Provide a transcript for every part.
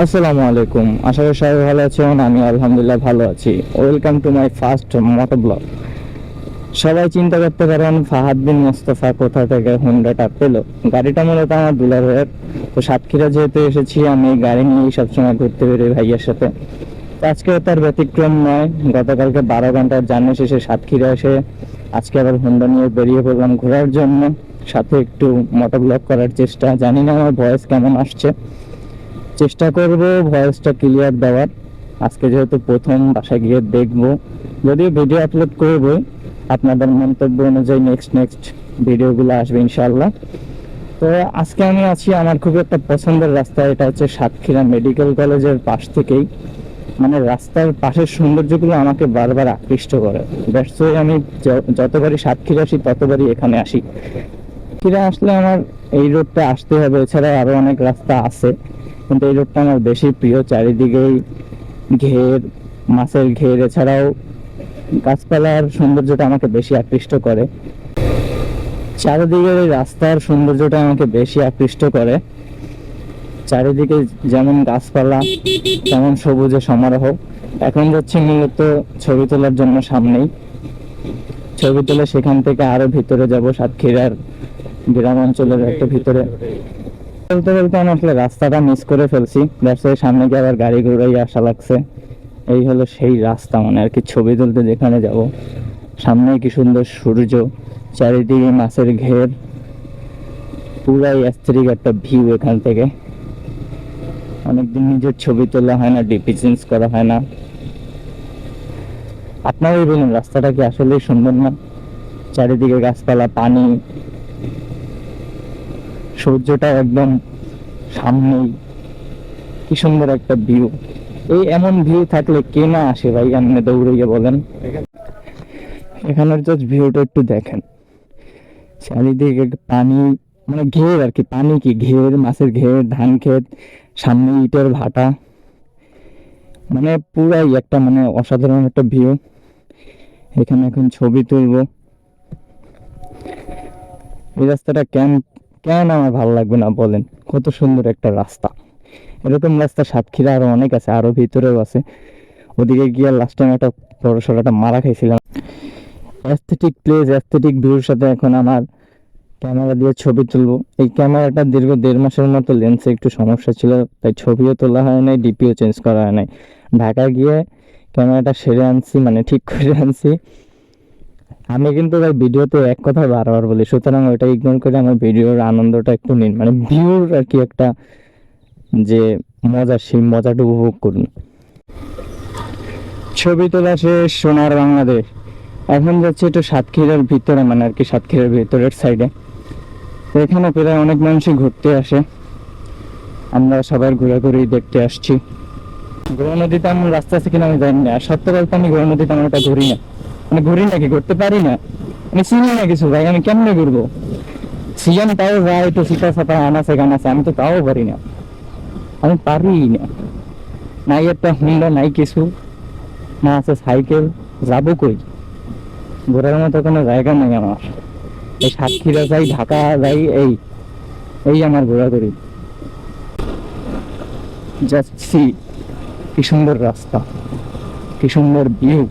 আসসালামু আলাইকুম, আশা করি সবাই ভালো আছেন। আমি আলহামদুলিল্লাহ ভালো আছি। Welcome to my first moto blog. সবাই চিন্তা করতে পারেন ফাহাদ বিন মোস্তফা কোথা থেকে হুন্ডাটা পেলো। গাড়িটা মূলত আমার দুলাভাইয়ের। তো সাতক্ষীরা যেহেতু এসেছি, আমি এই গাড়ি নিয়েই সবসময় ঘুরতে বেরোই ভাইয়ের সাথে। তো আজকে তার ব্যতিক্রম নয়। গতকালকে 12 ঘন্টার জার্নি শেষে সাতক্ষীরা এসে আজকে আবার হুন্ডা নিয়ে বেরিয়ে পড়লাম ঘোরার জন্য, সাথে একটু মোটো ব্লগ করার চেষ্টা। জানি না আমার ভয়েস কেমন আসছে, চেষ্টা করব ভয়েসটা ক্লিয়ার দেওয়ার। আজকে যেহেতু প্রথম, বাসায় গিয়ে দেখব। যদিও ভিডিও আপলোড করব, আপনাদের মন্তব্য অনুযায়ী নেক্সট ভিডিওগুলো আসবে ইনশাআল্লাহ। তো আজকে আমি আছি আমার খুব একটা পছন্দের রাস্তা। এটা হচ্ছে সাতক্ষীরা মেডিকেল কলেজের পাশ থেকেই। মানে রাস্তার পাশের সৌন্দর্যগুলো আমাকে বারবার আকৃষ্ট করে। দ্যাটস ওয়াই আমি যতবারই সাতক্ষীরা আসি ততবারই এখানে আসি। সাতক্ষীরা আসলে আমার এই রোডটা আসতে হবে, এছাড়া আরো অনেক রাস্তা আছে, কিন্তু এই রোডটা আমার বেশি প্রিয়। চারিদিকেই ঘের, মাছের ঘের, এছাড়াও গাছপালার সৌন্দর্যটা আমাকে বেশি আকৃষ্ট করে। চারিদিকের এই রাস্তার সৌন্দর্যটা আমাকে বেশি আকৃষ্ট করে। চারিদিকে যেমন গাছপালা, তেমন সবুজে সমারোহ। এখন যাচ্ছি মূলত ছবি তোলার জন্য সামনেই। ছবি তুলে সেখান থেকে আরো ভিতরে যাব, সাতক্ষীরার গ্রাম অঞ্চলের একটা ভিতরে। বলতে বলতে আমি আসলে রাস্তাটা মিস করে ফেলছি। ব্যবসায়ীর সামনে গিয়ে আবার গাড়ি ঘুরাই আসা লাগছে। এই হলো সেই রাস্তা, মানে আর কি। ছবি তুলতে যেখানে যাব, সামনে কি সুন্দর সূর্য, চারিদিকে মাছের ঘের, পুরাই অ্যাস্থেটিক একটা ভিউ এখান থেকে। অনেকদিন নিজের ছবি তোলা হয় না, ডিপি চেঞ্জ করা হয় না। আপনারাই বলুন, রাস্তাটা কি আসলেই সুন্দর না? চারিদিকে গাছপালা, পানি, সূর্যটা একদম সামনেই, কি সুন্দর একটা ভিউ। এই এমন ভিউ থাকলে কে না আসে ভাই, আপনি দৌড়িয়ে বলেন। এখানের জাস্ট ভিউটা একটু দেখেন। চারিদিকে পানি, মানে ঘের আর কি। পানি কি ঘের, মাছের ঘের, ধান ক্ষেত, সামনে ইটের ভাটা। মানে পুরাই একটা মানে অসাধারণ একটা ভিউ। এখানে এখন ছবি তুলবো। এই রাস্তাটা কেন কেন আমার ভালো লাগবে না বলেন? কত সুন্দর একটা রাস্তা। এরকম রাস্তা সাতক্ষীরা আরো অনেক আছে, আরো ভিতরেও আছে। ওদিকে গিয়ে লাস্ট টাইম একটা বড় সড়ো একটা মারা খাইছিলাম। অ্যাস্থেটিক প্লেস, অ্যাস্থেটিক ভিউর সাথে এখন আমার ক্যামেরা দিয়ে ছবি তুলবো। এই ক্যামেরাটা দীর্ঘ 1.5 মাসের মতো লেন্সে একটু সমস্যা ছিল, তাই ছবিও তোলা হয় নাই, ডিপিও চেঞ্জ করা হয় নাই। ঢাকা গিয়ে ক্যামেরাটা সেরে আনছি, মানে ঠিক করে আনছি। আমি কিন্তু ভাই ভিডিওতে এক কথা বারবার বলি, সুতরাং ওইটা ইগনোর করে আমার ভিডিওর আনন্দটা একটু নিন, মানে ভিউর আর কি একটা যে মজা, সেই মজাটা উপভোগ করুন। ছবি তোলা শেষ, সোনার বাংলাদেশ। এখন যাচ্ছে একটু সাতক্ষীরার ভিতরে, মানে আর কি সাতক্ষীরার ভিতরের সাইডে। তো এখানে প্রায় অনেক মানুষই ঘুরতে আসে, আমরা সবাই ঘোরাঘুরি দেখতে আসছি। গৌর নদীতে এমন রাস্তা আছে কিনা আমি জানি না। আর সত্য বলতে আমি গৌর নদীতে আমার একটা ঘুরি না, মানে ঘুরি নাকি ঘুরতে পারি না, আমি চিনি না কিছু ভাই। আমি কেমনে ঘুরবো? সিজন তাও যায় একটু সিটা সাপা আনাছে গানাছে, আমি তো তাও পারি না, আমি পারি না। নাই একটা হুন্ডা, নাই কিছু, না আছে সাইকেল। যাবো কই? ঘোরার মতো কোনো জায়গা নাই আমার। এই সাতক্ষীরা যাই, ঢাকা যাই, এই এই আমার ঘোরাঘুরি। যাচ্ছি, কি সুন্দর রাস্তা, কি সুন্দর ভিউ।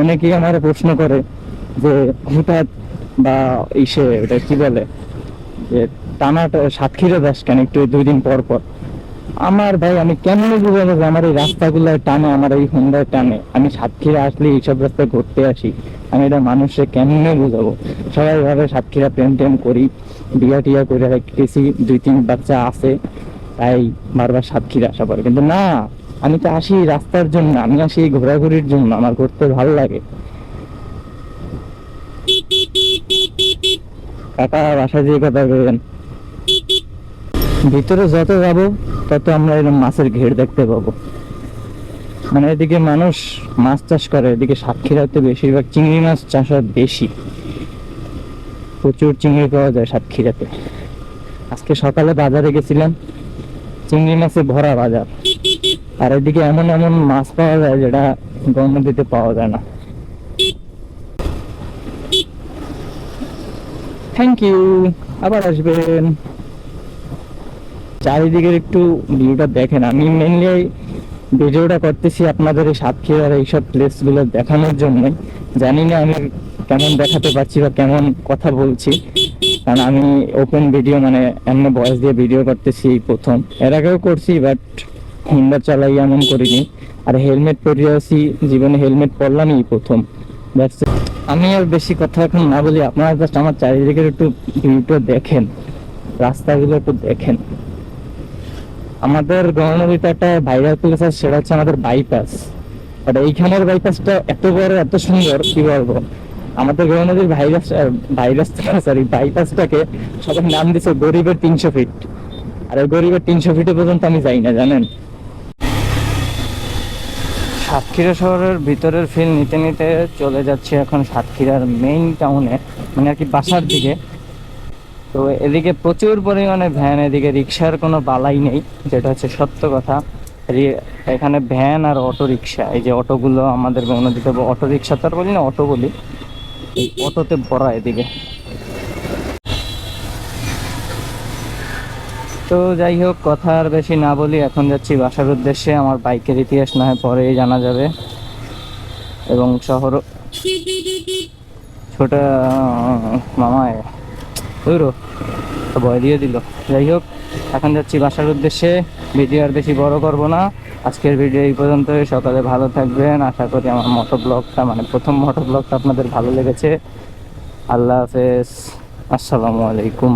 অনেকেই আমার প্রশ্ন করে যে হঠাৎ বা ইসে ওটা কি বলে, যে টানাটা সাতক্ষীরা যাস কেন একটু 2 দিন পর পর? আমার ভাই, আমি কেমনে বুঝাবো যে আমার এই রাস্তাগুলো টানে, আমার এই হুন্ডার টানে? আমি সাতক্ষীরা আসলে এইসব রাস্তায় ঘুরতে আসি, আমি এটা মানুষে কেমনে বুঝাবো? সবাই ভাবে সাতক্ষীরা প্রেম টেম করি, বিয়া টিয়া করে রেখেছি, 2-3 বাচ্চা আছে, তাই বারবার সাতক্ষীরা আসা পড়ে। কিন্তু না, আমি তো আসি রাস্তার জন্য, আমি আসি ঘোরাঘুরির জন্য, আমার ঘুরতে ভালো লাগে। কাকা বাসা দিয়ে কথা বলবেন। ভিতরে যত যাবো তত আমরা এরকম মাছের ঘের দেখতে পাবো। মানে এদিকে মানুষ মাছ চাষ করে, এদিকে সাতক্ষীরাতে বেশিরভাগ চিংড়ি মাছ চাষ হয় বেশি। প্রচুর চিংড়ি পাওয়া যায় সাতক্ষীরাতে। আজকে সকালে বাজারে গেছিলাম, চিংড়ি মাছে ভরা বাজার। আর এদিকে এমন এমন মাছ পাওয়া যায় যেটা গম নদীতে পাওয়া যায় না। থ্যাংক ইউ, আবার আসবেন। চারিদিকের একটু ভিউটা দেখেন। আমি মেনলি ভিডিওটা করতেছি আপনাদের এই সাতক্ষীরার এইসব প্লেসগুলো দেখানোর জন্য। জানি না আমি কেমন দেখাতে পারছি বা কেমন কথা বলছি, কারণ আমি ওপেন ভিডিও মানে এমনি ভয়েস দিয়ে ভিডিও করতেছি এই প্রথম। এর আগেও করছি বাট হুন্ডা চালাই এমন করিনি। আর হেলমেট পরে আছি, জীবনে হেলমেট পরলামই এই প্রথম। That's it. আমি আর বেশি কথা এখন না বলি, আপনারা জাস্ট আমার চারিদিকের একটু ভিউটা দেখেন, রাস্তাগুলো একটু দেখেন। আমাদের গণনদীতে একটা ভাইরাল প্লেস আছে, সেটা হচ্ছে আমাদের বাইপাস। বাট এইখানের বাইপাসটা এত বড়, এত সুন্দর, কি বলবো। আমাদের গণনদীর বাইপাসটাকে সবাই নাম দিচ্ছে গরিবের 300 ফিট। আর ওই গরিবের 300 ফিটে পর্যন্ত আমি যাই না, জানেন। সাতক্ষীরা শহরের ভিতরের ফিল নিতে নিতে চলে যাচ্ছে এখন সাতক্ষীরার মেইন টাউনে, মানে আর কি বাসার দিকে। তো এদিকে প্রচুর পরিমাণে ভ্যান, এদিকে রিক্সার কোনো বালাই নেই, যেটা হচ্ছে সত্য কথা। এখানে ভ্যান আর অটো রিক্সা, এই যে অটোগুলো আমাদের গণনদীতে অটো রিক্সা তো আর বলি না, অটো বলি, এই অটোতে ভরা এদিকে। তো যাই হোক, কথা আর বেশি না বলি, এখন যাচ্ছি বাসার উদ্দেশ্যে। আমার বাইকের ইতিহাস না হয় পরেই জানা যাবে, এবং শহর ছোট মামায় ভয় দিয়ে দিল। যাই হোক, এখন যাচ্ছি বাসার উদ্দেশ্যে। ভিডিও আর বেশি বড় করব না, আজকের ভিডিও এই পর্যন্তই। সকালে ভালো থাকবেন, আশা করি আমার মোটো ব্লগটা মানে প্রথম মোটো ব্লগটা আপনাদের ভালো লেগেছে। আল্লাহ হাফেজ, আসসালামু আলাইকুম।